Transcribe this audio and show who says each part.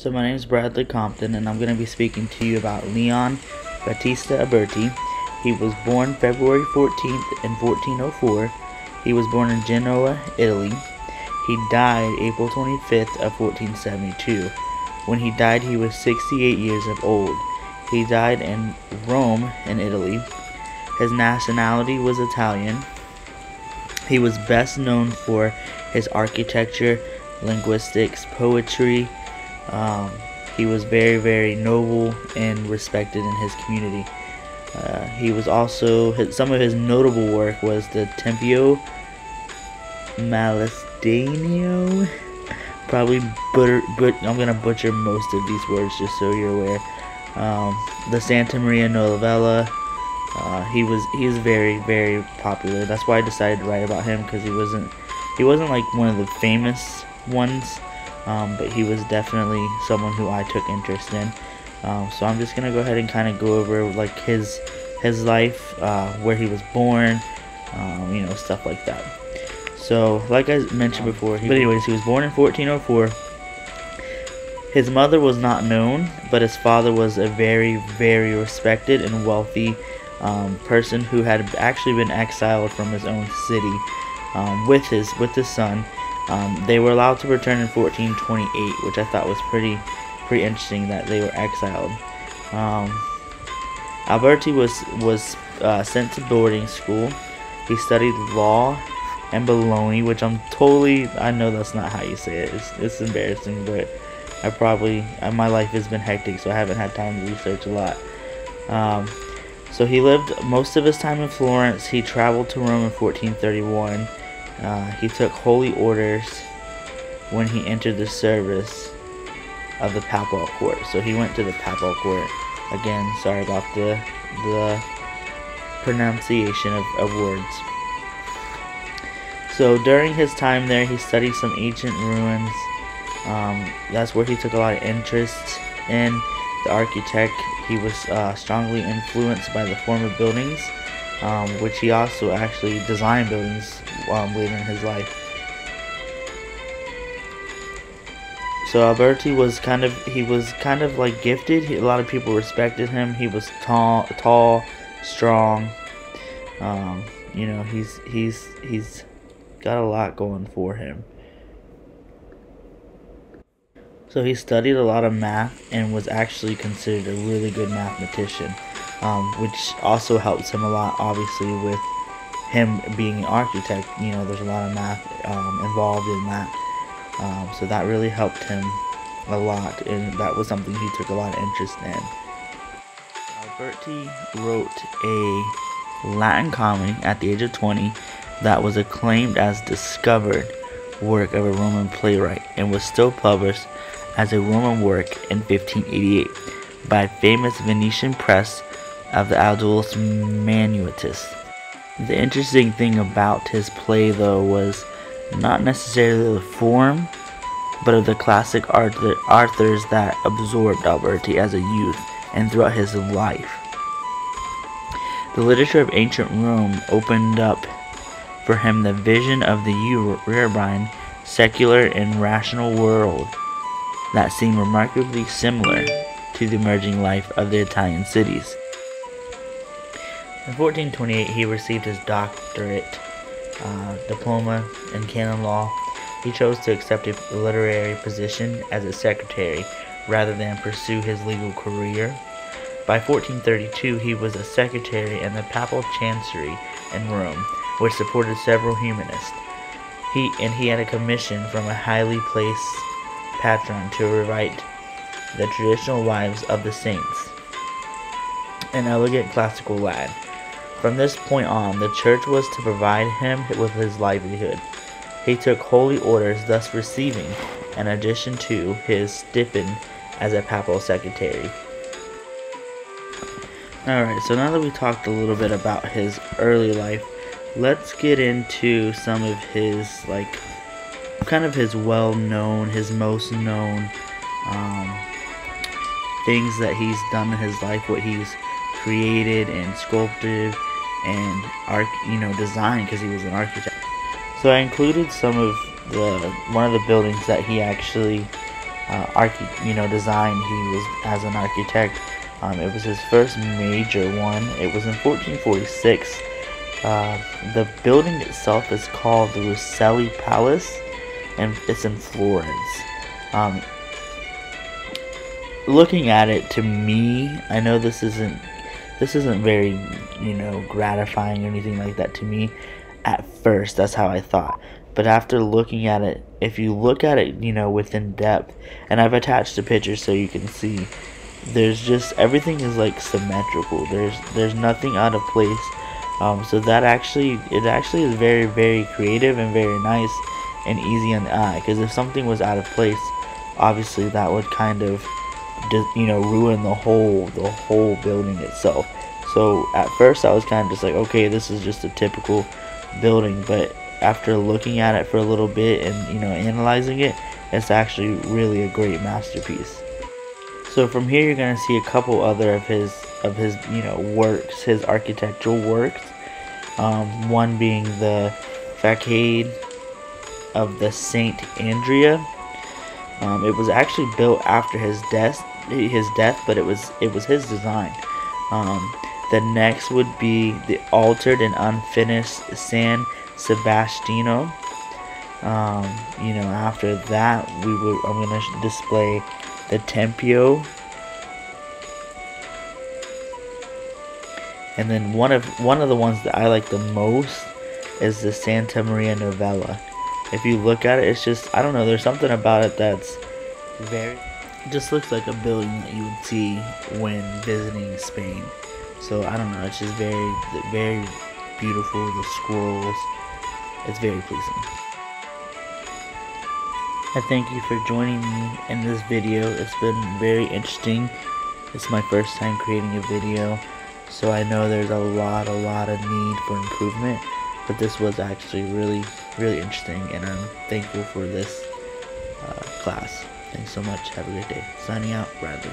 Speaker 1: So my name is Bradley Compton, and I'm going to be speaking to you about Leon Battista Alberti. He was born February 14th in 1404. He was born in Genoa, Italy. He died April 25th of 1472. When he died, he was 68 years of old. He died in Rome, in Italy. His nationality was Italian. He was best known for his architecture, linguistics, poetry. He was very, very noble and respected in his community. He was also, some of his notable work was the Tempio Malestino. Probably, I'm going to butcher most of these words just so you're aware. The Santa Maria Novella. He is very, very popular. That's why I decided to write about him, because he wasn't like one of the famous ones, but he was definitely someone who I took interest in. So I'm just gonna go ahead and kind of go over like his life, where he was born, stuff like that. So like I mentioned before, he was born in 1404. His mother was not known, but his father was a very, very respected and wealthy person who had actually been exiled from his own city with his son. They were allowed to return in 1428, which I thought was pretty interesting that they were exiled. Alberti was sent to boarding school. He studied law in Bologna, which I know that's not how you say it. It's embarrassing, but my life has been hectic, so I haven't had time to research a lot. So he lived most of his time in Florence. He traveled to Rome in 1431. He took holy orders when he entered the service of the papal court. So he went to the papal court. Again, sorry about the pronunciation of words. So during his time there, he studied some ancient ruins. That's where he took a lot of interest in the architect. He was strongly influenced by the form of buildings, which he also actually designed buildings later in his life. So Alberti was kind of like gifted. A lot of people respected him. He was tall, strong. He's got a lot going for him. So he studied a lot of math and was actually considered a really good mathematician, which also helps him a lot, obviously, with him being an architect. There's a lot of math involved in that. So that really helped him a lot, and that was something he took a lot of interest in. Alberti wrote a Latin comedy at the age of 20 that was acclaimed as discovered work of a Roman playwright, and was still published as a Roman work in 1588 by a famous Venetian press of the Aulus Manutius. The interesting thing about his play, though, was not necessarily the form, but of the classic authors that absorbed Alberti as a youth and throughout his life. The literature of ancient Rome opened up for him the vision of the urbane, secular, and rational world that seemed remarkably similar to the emerging life of the Italian cities. In 1428, he received his doctorate diploma in canon law. He chose to accept a literary position as a secretary rather than pursue his legal career. By 1432, he was a secretary in the papal chancery in Rome, which supported several humanists. He had a commission from a highly placed patron to rewrite the traditional lives of the saints in elegant classical Latin. From this point on, the church was to provide him with his livelihood. He took holy orders, thus receiving an addition to his stipend as a papal secretary. Alright, so now that we talked a little bit about his early life, let's get into some of his, kind of his well-known, his most known things that he's done in his life, what he's created and sculpted and designed, because he was an architect. So I included some of one of the buildings that he actually design he was as an architect. It was his first major one. It was in 1446. The building itself is called the Ruscelli Palace, and it's in Florence. Looking at it, to me, I know this isn't very, gratifying or anything like that to me. At first, that's how I thought. But after looking at it, if you look at it, within depth, and I've attached a picture so you can see, there's just, everything is like symmetrical. There's nothing out of place. So that it actually is very, very creative and very nice and easy on the eye. Because if something was out of place, obviously that would kind of ruin the whole building itself. So at first I was kind of just like, okay, this is just a typical building, but after looking at it for a little bit and analyzing it, it's actually really a great masterpiece. So from here you're gonna see a couple other of his works, his architectural works. One being the facade of the Saint Andrea. It was actually built after his death, but it was his design. The next would be the altered and unfinished San Sebastiano. After that, I'm gonna display the Tempio, and then one of the ones that I like the most is the Santa Maria Novella. If you look at it, it's just, I don't know, there's something about it that's it just looks like a building that you would see when visiting Spain. So I don't know, it's just very, very beautiful. The scrolls, it's very pleasing. I thank you for joining me in this video. It's been very interesting. It's my first time creating a video, so I know there's a lot of need for improvement, but this was actually really, really interesting, and I'm thankful for this class. Thanks so much. Have a great day. Signing out, Bradley.